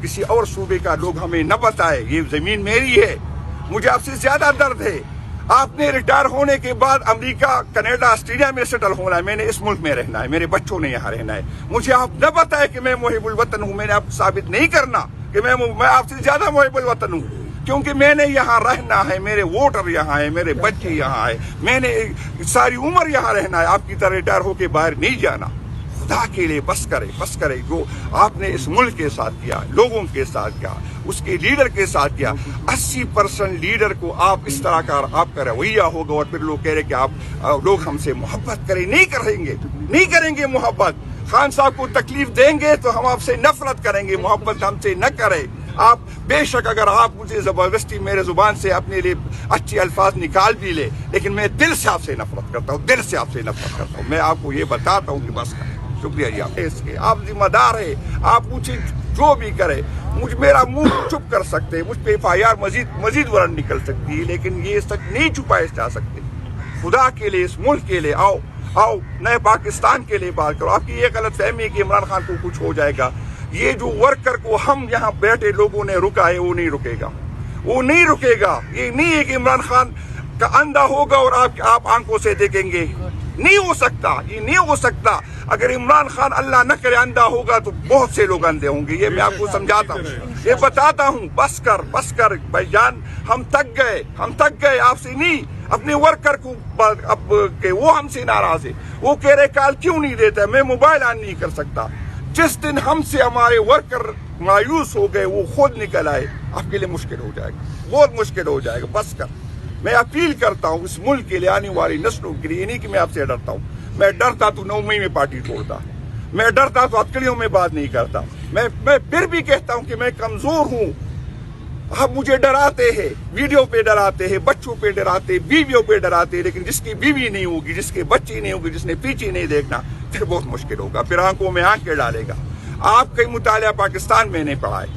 کسی اور صوبے کا لوگ ہمیں نہ بتائے. یہ زمین میری ہے, مجھے آپ سے زیادہ درد ہے. آپ نے ریٹائر ہونے کے بعد امریکہ, کینیڈا, آسٹریلیا میں سیٹل ہونا ہے, میں نے اس ملک میں رہنا ہے, میرے بچوں نے یہاں رہنا ہے. مجھے آپ نہ بتائے کہ میں محب الوطن ہوں. میں نے آپ کو ثابت نہیں کرنا کہ میں آپ سے زیادہ محب الوطن ہوں, کیونکہ میں نے یہاں رہنا ہے, میرے ووٹر یہاں ہیں, میرے بچے یہاں ہیں, میں نے ساری عمر یہاں رہنا ہے. آپ کی طرح ریٹائر ہو کے باہر نہیں جانا. خدا کے لیے بس کرے. جو آپ نے اس ملک کے ساتھ کیا, لوگوں کے ساتھ کیا, اس کے لیڈر کے ساتھ کیا, 80% لیڈر کو آپ اس طرح کا آپ کا رویہ ہوگا اور پھر لوگ کہہ رہے کہ آپ لوگ ہم سے محبت کریں. نہیں کریں گے محبت. خان صاحب کو تکلیف دیں گے تو ہم آپ سے نفرت کریں گے, محبت ہم سے نہ کریں. آپ بے شک اگر آپ مجھے زبردستی میرے زبان سے اپنے لیے اچھے الفاظ نکال بھی لے, لیکن میں دل سے آپ سے نفرت کرتا ہوں. میں آپ کو یہ بتاتا ہوں کہ بس کریں. شکریہ جی. آپ ذمہ دار ہے, آپ مجھے جو بھی کرے, میرا منہ چپ کر سکتے ہیں, مجھ پہ FIR مزید ورن نکل سکتی ہے, لیکن یہ سچ نہیں چھپائے جا سکتے. خدا کے لیے, اس ملک کے لیے آؤ نئے پاکستان کے لیے بات کرو. آپ کی یہ غلط فہمی ہے کہ عمران خان کو کچھ ہو جائے گا. یہ جو ورکر کو ہم یہاں بیٹھے لوگوں نے رکا ہے وہ نہیں رکے گا. یہ نہیں ہے کہ عمران خان کا اندھا ہوگا اور آپ آنکھوں سے دیکھیں گے. نہیں ہو سکتا. اگر عمران خان اللہ نہ کرے اندھا ہوگا تو بہت سے لوگ اندھے ہوں گے. یہ میں آپ کو سمجھاتا ہوں, یہ بتاتا ہوں. بس کر بھائی جان, ہم تک گئے آپ سے نہیں, اپنے ورکر کو کہ وہ ہم سے ناراض ہے. وہ کہہ رہے کال کیوں نہیں دیتا, میں موبائل آن نہیں کر سکتا. جس دن ہم سے ہمارے ورکر مایوس ہو گئے, وہ خود نکل آئے, آپ کے لیے مشکل ہو جائے گا, بہت مشکل ہو جائے گا. بس کر. میں اپیل کرتا ہوں اس ملک کے لیے, آنے والی نسلوں کے لیے. نہیں کہ میں آپ سے ڈرتا ہوں. میں ڈرتا تو 9 مئی میں پارٹی توڑتا, میں ڈرتا تو ہتکڑیوں میں بات نہیں کرتا. میں پھر بھی کہتا ہوں کہ میں کمزور ہوں. آپ مجھے ڈراتے ہیں, ویڈیو پہ ڈراتے ہیں, بچوں پہ ڈراتے, بیویوں پہ ڈراتے, لیکن جس کی بیوی نہیں ہوگی, جس کے بچے نہیں ہوگی, جس نے پیچھے نہیں دیکھنا, پھر بہت مشکل ہوگا. پھر آنکھوں میں آنکھ کے ڈالے گا. آپ کا مطالعہ پاکستان میں نے پڑھا ہے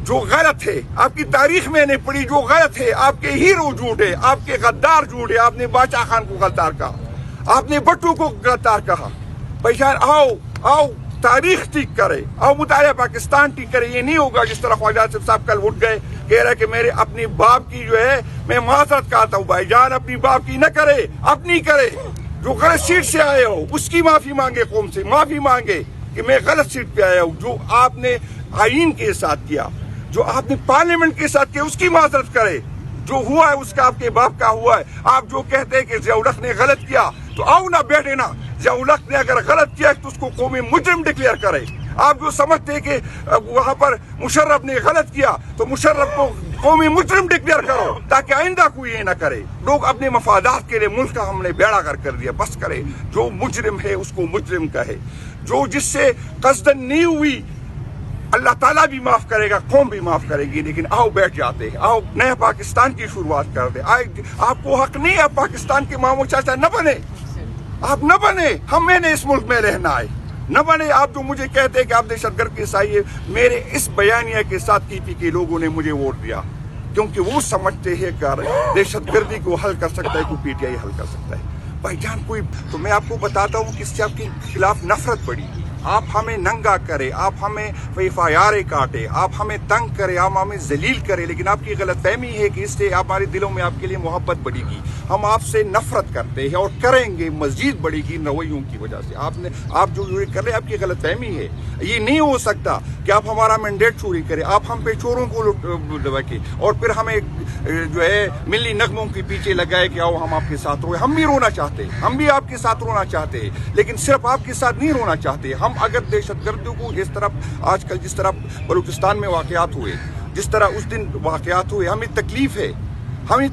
جو غلط ہے, آپ کی تاریخ میں نے پڑھی جو غلط ہے. آپ کے ہیرو جھوٹے, آپ کے غدار جھوٹے. آپ نے بادشاہ خان کو غدار کہا, آپ نے بٹو کو غدار کہا. بھائی جان آؤ تاریخ ٹھیک کرے, آؤ مطالعہ پاکستان ٹھیک کرے. یہ نہیں ہوگا جس طرح خواجہ آصف صاحب کل اٹھ گئے, کہہ رہے کہ میرے اپنی باپ کی جو ہے میں معذرت کہتا ہوں. بھائی جان اپنی باپ کی نہ کرے, اپنی کرے. جو غلط سیٹ سے آئے ہو اس کی معافی مانگے, قوم سے معافی مانگے کہ میں غلط سیٹ پہ آیا ہوں. جو آپ نے آئین کے ساتھ کیا, جو آپ نے پارلیمنٹ کے ساتھ کیا, اس کی معذرت کرے. جو ہوا ہے اس کا آپ کے باپ کا ہوا ہے. آپ جو کہتے ہیں کہ ضیاء الحق نے غلط کیا, تو آؤ نہ بیٹھے نا. ضیاء الحق نے اگر غلط کیا تو اس کو قومی مجرم ڈکلیئر کرے. آپ جو سمجھتے ہیں کہ وہاں پر مشرف نے غلط کیا تو مشرف کو قومی مجرم ڈکلیئر کرو, تاکہ آئندہ کوئی یہ نہ کرے. لوگ اپنے مفادات کے لیے ملک کا ہم نے بیڑا کر دیا. بس کرے, جو مجرم ہے اس کو مجرم کہے. جو جس سے قصدن نہیں ہوئی اللہ تعالیٰ بھی معاف کرے گا, قوم بھی معاف کرے گی. لیکن آؤ بیٹھ جاتے ہیں, آؤ نئے پاکستان کی شروعات کر دیں. آپ کو حق نہیں ہے آپ پاکستان کے ماموں چاچا نہ بنے, آپ نہ بنے. میں نے اس ملک میں رہنا ہے, نہ بنے. آپ جو مجھے کہتے ہیں کہ آپ دہشت گرد کے سائے, میرے اس بیانیہ کے ساتھ TP کے لوگوں نے مجھے ووٹ دیا, کیونکہ وہ سمجھتے ہیں کہ دہشت گردی کو حل کر سکتا ہے کوئی PTI حل کر سکتا ہے. بھائی جان کوئی, تو میں آپ کو بتاتا ہوں کہ اس سے آپ کے خلاف نفرت بڑھی. آپ ہمیں ننگا کرے, آپ ہمیں FIR کاٹے, آپ ہمیں تنگ کرے, آپ ہمیں ذلیل کرے, لیکن آپ کی غلط فہمی ہے کہ اس سے ہمارے دلوں میں آپ کے لیے محبت بڑھے گی. ہم آپ سے نفرت کرتے ہیں اور کریں گے, مزید بڑھے گی رویوں کی وجہ سے. آپ جو کر رہے ہیں آپ کی غلط فہمی ہے. یہ نہیں ہو سکتا کہ آپ ہمارا مینڈیٹ چوری کریں, آپ ہم پہ چوروں کو لگے اور پھر ہمیں جو ہے ملی نغموں کے پیچھے لگائے کہ آؤ ہم آپ کے ساتھ روئے. ہم بھی رونا چاہتے ہیں, ہم بھی آپ کے ساتھ رونا چاہتے ہیں, لیکن صرف آپ کے ساتھ نہیں رونا چاہتے. ہم اگر دہشت گردوں کو اس طرح آج کل جس طرح بلوچستان میں واقعات ہوئے, جس طرح اس دن واقعات ہوئے, ہمیں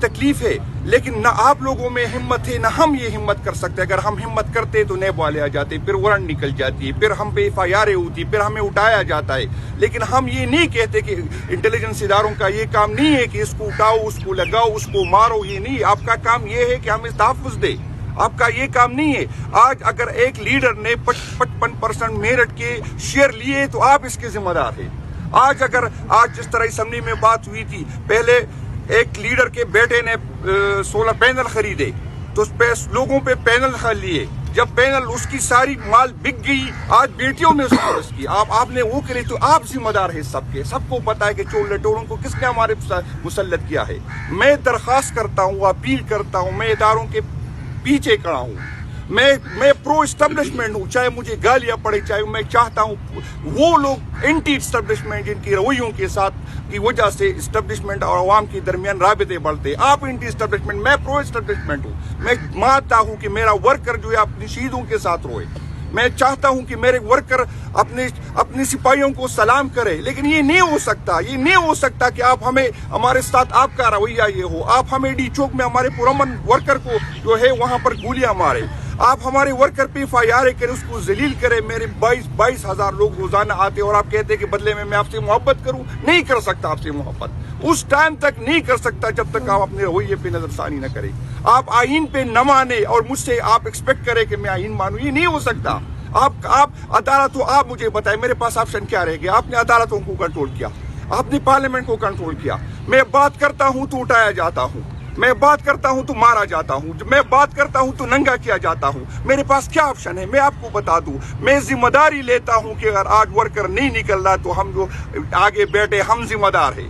تکلیف ہے, لیکن نہ آپ لوگوں میں ہمت ہے نہ ہم یہ ہمت کر سکتے. اگر ہم ہمت کرتے تو نیب والے آ جاتے, پھر وارنٹ نکل جاتی ہے, پھر ہم پہ FIR ہوتی, پھر ہمیں اٹھایا جاتا ہے. لیکن ہم یہ نہیں کہتے کہ انٹیلیجنس اداروں کا یہ کام نہیں ہے کہ اس کو اٹھاؤ, اس کو لگاؤ, اس کو مارو. یہ نہیں, آپ کا کام یہ ہے کہ ہمیں تحفظ دے. آپ کا یہ کام نہیں ہے. آج اگر ایک لیڈر نے 55% میرٹ کے شیئر لیے تو آپ اس کے ذمہ دار ہیں. آج جس طرح اسمبلی میں بات ہوئی تھی, پہلے ایک لیڈر کے بیٹے نے سولر پینل خریدے تو اس پہ لوگوں پہ پینل لیے, جب پینل اس کی ساری مال بک گئی، آج بیٹیوں میں اس کی آپ نے وہ کرے تو آپ ذمہ دار ہے سب کے، سب کو پتا ہے کہ چور لٹوروں کو کس نے ہمارے مسلط کیا ہے۔ میں درخواست کرتا ہوں، اپیل کرتا ہوں، میں اداروں کے پیچھے کھڑا ہوں، میں پرو اسٹیبلشمنٹ ہوں، چاہے مجھے گالیاں پڑے، چاہے میں چاہتا ہوں وہ لوگ اینٹی اسٹیبلشمنٹ جن کی رویوں کے ساتھ کی وجہ سے اسٹیبلشمنٹ اور عوام کے درمیان رابطے بڑھتے، آپ اینٹی اسٹیبلشمنٹ، میں پرو اسٹیبلشمنٹ ہوں۔ میں مانتا ہوں کہ میرا ورکر جو ہے اپنی شہیدوں کے ساتھ روئے، میں چاہتا ہوں کہ میرے ورکر اپنے سپاہیوں کو سلام کرے، لیکن یہ نہیں ہو سکتا کہ آپ ہمیں، ہمارے ساتھ آپ کا رویہ یہ ہو، آپ ہمیں ڈی چوک میں ہمارے پرامن ورکر کو جو ہے وہاں پر گولیاں مارے، آپ ہمارے ورکر پہ FIR کرے، اس کو ذلیل کرے۔ میرے 22,000 لوگ روزانہ آتے اور آپ کہتے ہیں کہ بدلے میں آپ سے محبت کروں، نہیں کر سکتا آپ سے محبت، اس ٹائم تک نہیں کر سکتا جب تک آپ اپنے رویے پہ نظر ثانی نہ کریں، آپ آئین پہ نہ مانے اور مجھ سے آپ ایکسپیکٹ کریں کہ میں آئین مانوں، یہ نہیں ہو سکتا۔ آپ عدالت، آپ مجھے بتائیں میرے پاس آپشن کیا رہ گیا؟ آپ نے عدالتوں کو کنٹرول کیا، آپ نے پارلیمنٹ کو کنٹرول کیا، میں بات کرتا ہوں تو اٹھایا جاتا ہوں، میں بات کرتا ہوں تو مارا جاتا ہوں، میں بات کرتا ہوں تو ننگا کیا جاتا ہوں، میرے پاس کیا آپشن ہے؟ میں آپ کو بتا دوں، میں ذمہ داری لیتا ہوں کہ اگر آج ورکر نہیں نکل رہا تو ہم جو آگے بیٹھے ہم ذمہ دار ہیں۔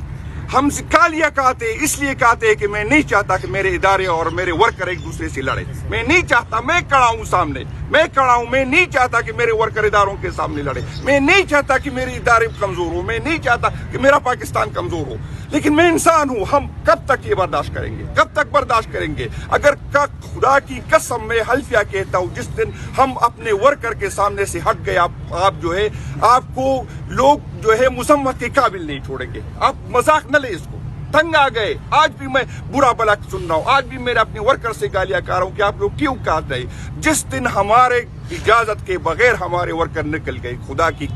ہم کالیاں کہتے اس لیے کہتے کہ میں نہیں چاہتا کہ میرے ادارے اور میرے ورکر ایک دوسرے سے لڑے، میں نہیں چاہتا، میں کھڑا ہوں سامنے، میں نہیں چاہتا کہ میرے ورکر اداروں کے سامنے لڑے، میں نہیں چاہتا کہ میرے ادارے کمزور ہو، میں نہیں چاہتا کہ میرا پاکستان کمزور ہو، لیکن میں انسان ہوں۔ ہم کب تک یہ برداشت کریں گے؟ کب تک برداشت کریں گے؟ اگر خدا کی قسم میں حلفیہ کہتا ہوں، جس دن ہم اپنے ورکر کے سامنے سے ہٹ گئے، آپ جو ہے، آپ کو لوگ جو ہے مذمت کے قابل نہیں چھوڑیں گے۔ آپ مذاق نہ لیں اس کو، تنگ آ گئے۔ آج بھی میں برا بلا سن رہا ہوں، آج بھی میرے اپنے ورکر سے گالیاں کہہ رہا ہوں کہ آپ لوگ کیوں کہتے ہیں؟ جس دن ہمارے اجازت کے بغیر ہمارے ورکر نکل گئے، خدا کی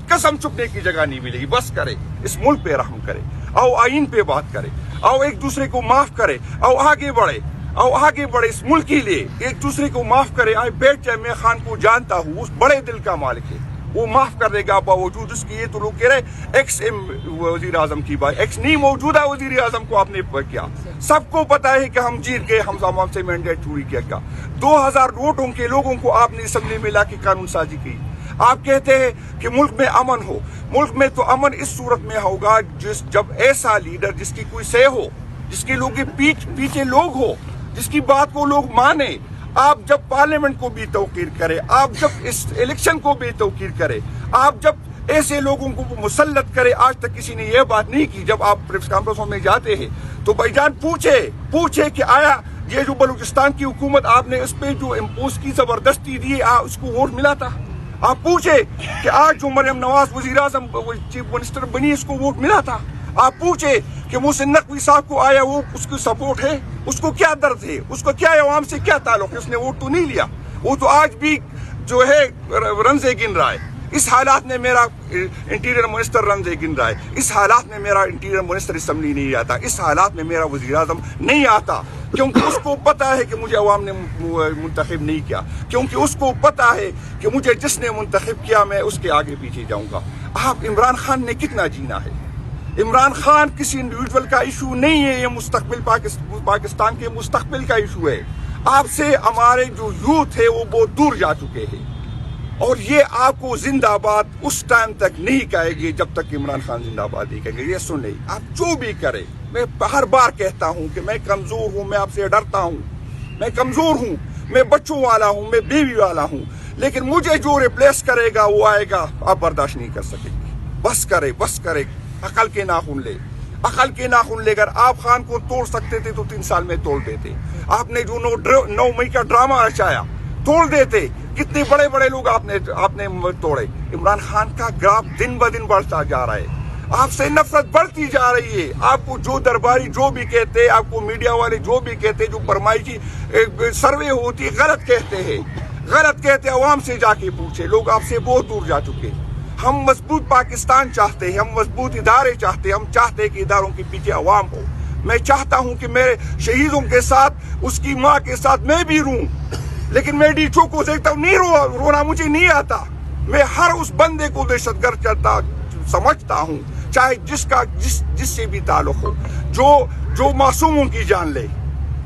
قسم چھپنے کی جگہ نہیں ملے گی۔ بس کرے، اس ملک پہ رحم کرے، او آئین پہ بات کرے، او ایک دوسرے کو معاف کرے، او آگے بڑھے اس ملک کے لیے، ایک دوسرے کو معاف کرے۔ آئے بیٹھ جائے، میں خان کو جانتا ہوں، اس بڑے دل کا مالک ہے، وہ معاف کر دے گا باوجود اس کی۔ یہ تو لوگ کہہ رہے ایکس وزیر اعظم کی بات، ایکس نہیں، موجودہ وزیر اعظم کو آپ نے کیا، سب کو پتا ہے کہ ہم جیت گئے، ہم سے مینڈیٹ چوری کیا۔ 2000 ووٹوں کے لوگوں کو آپ نے اسمبلی میں لا کے قانون سازی کی۔ آپ کہتے ہیں کہ ملک میں امن ہو، ملک میں تو امن اس صورت میں ہوگا جب ایسا لیڈر جس کی کوئی سہ ہو، جس کے لوگ پیچھے لوگ ہو، جس کی بات کو لوگ مانے۔ آپ جب پارلیمنٹ کو بھی توقیر کرے، آپ جب اس الیکشن کو بھی توقیر کرے، آپ جب ایسے لوگوں کو مسلط کرے۔ آج تک کسی نے یہ بات نہیں کی۔ جب آپ پریس کانفرنسوں میں جاتے ہیں تو بھائی جان پوچھے کہ آیا یہ جو بلوچستان کی حکومت آپ نے اس پہ جو امپوز کی، زبردستی دی، اس کو ووٹ ملا تھا؟ آپ پوچھے کہ آج جو مریم نواز وزیر اعظم چیف منسٹر بنی، اس کو ووٹ ملا تھا؟ آپ پوچھے کہ محسن نقوی صاحب کو آیا وہ اس کی سپورٹ ہے؟ اس کو کیا درد ہے؟ اس کو کیا عوام سے کیا تعلق ہے؟ اس نے ووٹ تو نہیں لیا، وہ تو آج بھی جو ہے رنزے گن رہا ہے۔ اس حالات میں میرا انٹیریئر منسٹر رنزے گن رہا ہے، اس حالات میں میرا انٹیریئر منسٹر اسمبلی نہیں آتا، اس حالات میں میرا وزیر اعظم نہیں آتا، کیونکہ اس کو پتا ہے کہ مجھے عوام نے منتخب نہیں کیا، کیونکہ اس کو پتا ہے کہ مجھے جس نے منتخب کیا میں اس کے آگے پیچھے جاؤں گا۔ آپ عمران خان نے کتنا جینا ہے؟ عمران خان کسی انڈیویجول کا ایشو نہیں ہے، یہ مستقبل پاکستان کے مستقبل کا ایشو ہے۔ آپ سے ہمارے جو یوتھ ہے وہ بہت دور جا چکے ہیں، اور یہ آپ کو زندہ آباد اس ٹائم تک نہیں کہے گی جب تک عمران خان زندہ آباد نہیں کہے گے۔ یہ سن لیں، آپ جو بھی کریں، میں ہر بار کہتا ہوں کہ میں کمزور ہوں، میں آپ سے ڈرتا ہوں، میں کمزور ہوں، میں بچوں والا ہوں، میں بیوی والا ہوں، لیکن مجھے جو ریپلیس کرے گا وہ آئے گا، آپ برداشت نہیں کر سکیں گے۔ بس کرے، عقل کے ناخن لے، اگر آپ خان کو توڑ سکتے تھے تو 3 سال میں توڑ دیتے۔ آپ نے جو 9 مئی کا ڈرامہ رچایا، توڑ دیتے۔ کتنے بڑے لوگ آپ نے توڑے۔ عمران خان کا گراف دن بدن بڑھتا جا رہا ہے، آپ سے نفرت بڑھتی جا رہی ہے۔ آپ کو جو درباری جو بھی کہتے، آپ کو میڈیا والے جو بھی کہتے، جو فرمائشی سروے ہوتی، غلط کہتے، عوام سے جا کے پوچھے، لوگ آپ سے بہت دور جا چکے۔ ہم مضبوط پاکستان چاہتے ہیں، ہم مضبوط ادارے چاہتے ہیں، ہم چاہتے ہیں کہ اداروں کے پیچھے عوام ہو۔ میں چاہتا ہوں کہ میرے شہیدوں کے ساتھ، اس کی ماں کے ساتھ میں بھی روں، لیکن میں ڈی چو کو دیکھتا ہوں، نہیں رونا مجھے نہیں آتا۔ میں ہر اس بندے کو دہشت گرد سمجھتا ہوں، چاہے جس سے بھی تعلق ہو، جو معصوموں کی جان لے،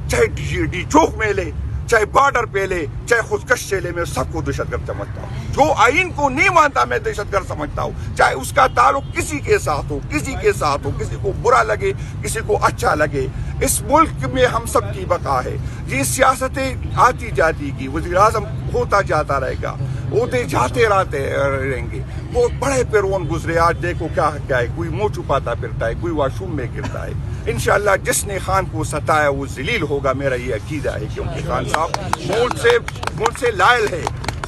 چاہے ڈی چوک میں لے، چاہے بارڈر پہ لے چاہے خودکش سے لے، میں سب کو دہشت گرد سمجھتا ہوں. جو آئین کو نہیں مانتا میں دہشت گرد سمجھتا ہوں، چاہے اس کا تعلق کسی کے ساتھ ہو، کسی کے ساتھ ہو، کسی کو برا لگے کسی کو اچھا لگے. اس ملک میں ہم سب کی بقا ہے. یہ سیاستیں آتی جاتی گی، وزیر اعظم ہوتا جاتا رہے گا، عہدے جاتے رہیں گے. وہ بڑے پیرون گزرے، آج دیکھو کیا ہے، کوئی منہ چھپاتا پھرتا ہے، کوئی واش روم میں گرتا ہے. انشاءاللہ جس نے خان کو ستایا وہ ذلیل ہوگا، میرا یہ عقیدہ ہے. کیونکہ خان صاحب ملک سے لائل ہے.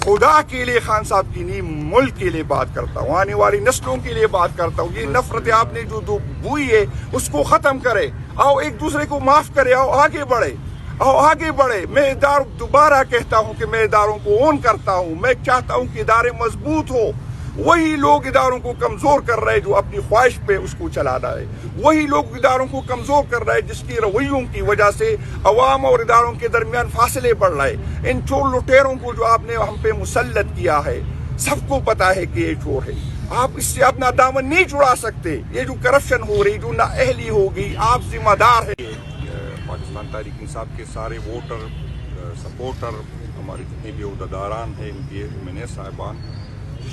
خدا کے لیے خان صاحب کی نہیں، ملک کے لیے بات کرتا ہوں، آنے والی نسلوں کے لیے بات کرتا ہوں. یہ نفرت آپ نے جو بوئی ہے اس کو ختم کرے. آؤ ایک دوسرے کو معاف کرے، آؤ آگے بڑھے، آؤ آگے بڑھے. میں دوبارہ کہتا ہوں کہ میں اداروں کو اون کرتا ہوں. میں چاہتا ہوں کہ ادارے مضبوط ہو. وہی لوگ اداروں کو کمزور کر رہے جو اپنی خواہش پہ اس کو چلا رہا ہے. وہی لوگ اداروں کو کمزور کر رہے جس کی رویوں کی وجہ سے عوام اور اداروں کے درمیان فاصلے بڑھ رہے. ان چور لٹیروں کو جو آپ نے ہم پہ مسلط کیا ہے، سب کو پتا ہے کہ یہ چور ہے. آپ اس سے اپنا دامن نہیں چھڑا سکتے. یہ جو کرپشن ہو رہی، جو نااہلی ہوگی، آپ ذمہ دار ہیں. پاکستان تحریک انصاف کے سارے ووٹر، سپورٹر، ہمارے جتنے بھی عہدیداران ہیں، MNA صاحبان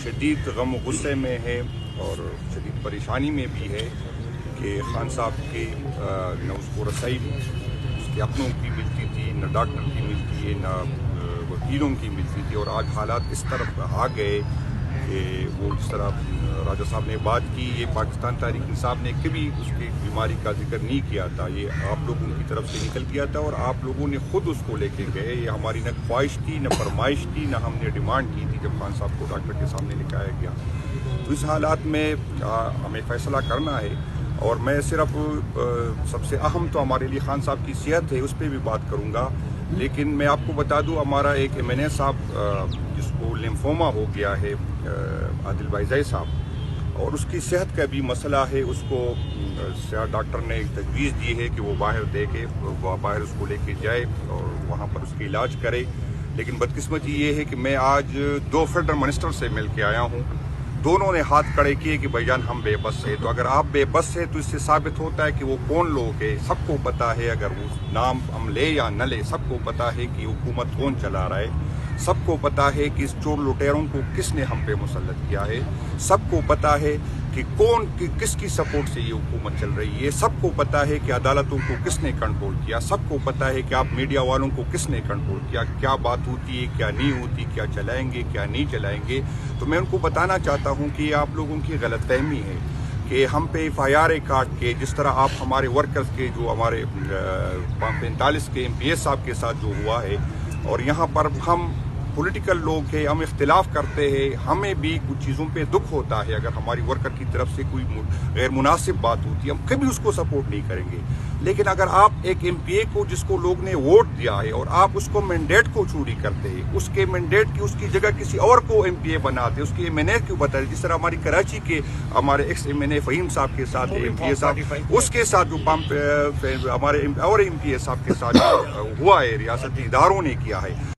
شدید غم و غصے میں ہے اور شدید پریشانی میں بھی ہے کہ خان صاحب کی نہ اس کو رسائی اس کے اپنوں کی ملتی تھی، نہ ڈاکٹر کی ملتی ہے، نہ وکیلوں کی ملتی تھی. اور آج حالات اس طرف آ گئے کہ وہ جس طرح راجہ صاحب نے بات کی، یہ پاکستان تحریک انصاف نے کبھی اس کی بیماری کا ذکر نہیں کیا تھا. یہ آپ لوگوں کی طرف سے نکل گیا تھا اور آپ لوگوں نے خود اس کو لے کے گئے. یہ ہماری نہ خواہش تھی، نہ فرمائش تھی، نہ ہم نے ڈیمانڈ کی تھی جب خان صاحب کو ڈاکٹر کے سامنے لکھایا گیا. تو اس حالات میں ہمیں فیصلہ کرنا ہے. اور میں صرف سب سے اہم تو ہمارے لیے خان صاحب کی صحت ہے، اس پہ بھی بات کروں گا. لیکن میں آپ کو بتا دوں، ہمارا ایک MNA صاحب جس کو لیمفوما ہو گیا ہے، عادل بھائی صاحب، اور اس کی صحت کا بھی مسئلہ ہے. اس کو ڈاکٹر نے تجویز دی ہے کہ وہ باہر اس کو لے کے جائے اور وہاں پر اس کی علاج کرے. لیکن بدقسمتی یہ ہے کہ میں آج 2 فیڈرل منسٹر سے مل کے آیا ہوں. دونوں نے ہاتھ کھڑے کیے کہ بھائی جان ہم بے بس ہیں. تو اگر آپ بے بس ہیں تو اس سے ثابت ہوتا ہے کہ وہ کون لوگ ہیں. سب کو پتا ہے، اگر وہ نام ہم لے یا نہ لے، سب کو پتا ہے کہ حکومت کون چلا رہا ہے. سب کو پتا ہے کہ اس چور لٹیروں کو کس نے ہم پہ مسلط کیا ہے. سب کو پتا ہے کہ کس کی سپورٹ سے یہ حکومت چل رہی ہے. سب کو پتا ہے کہ عدالتوں کو کس نے کنٹرول کیا. سب کو پتا ہے کہ آپ میڈیا والوں کو کس نے کنٹرول کیا، کیا بات ہوتی ہے، کیا نہیں ہوتی، کیا چلائیں گے، کیا نہیں چلائیں گے. تو میں ان کو بتانا چاہتا ہوں کہ یہ آپ لوگوں کی غلط فہمی ہے کہ ہم پہ FIR کاٹ کے، جس طرح آپ ہمارے ورکرز کے، جو ہمارے 45 کے MPS صاحب کے ساتھ جو ہوا ہے. اور یہاں پر ہم پولیٹیکل لوگ ہیں، ہم اختلاف کرتے ہیں، ہمیں بھی کچھ چیزوں پہ دکھ ہوتا ہے. اگر ہماری ورکر کی طرف سے کوئی غیر مناسب بات ہوتی ہے ہم کبھی اس کو سپورٹ نہیں کریں گے. لیکن اگر آپ ایک MPA کو، جس کو لوگ نے ووٹ دیا ہے، اور آپ اس کو مینڈیٹ کو چوری کرتے ہیں، اس کے مینڈیٹ کی، اس کی جگہ کسی اور کو MPA بناتے، اس کے MNA کیوں بتاتے، جس طرح ہماری کراچی کے ہمارے ایکس MNA فہیم صاحب کے ساتھ MPA صاحب، اس کے ساتھ جو ہمارے اور MPA صاحب کے ساتھ ہوا ہے، ریاستی اداروں نے کیا ہے.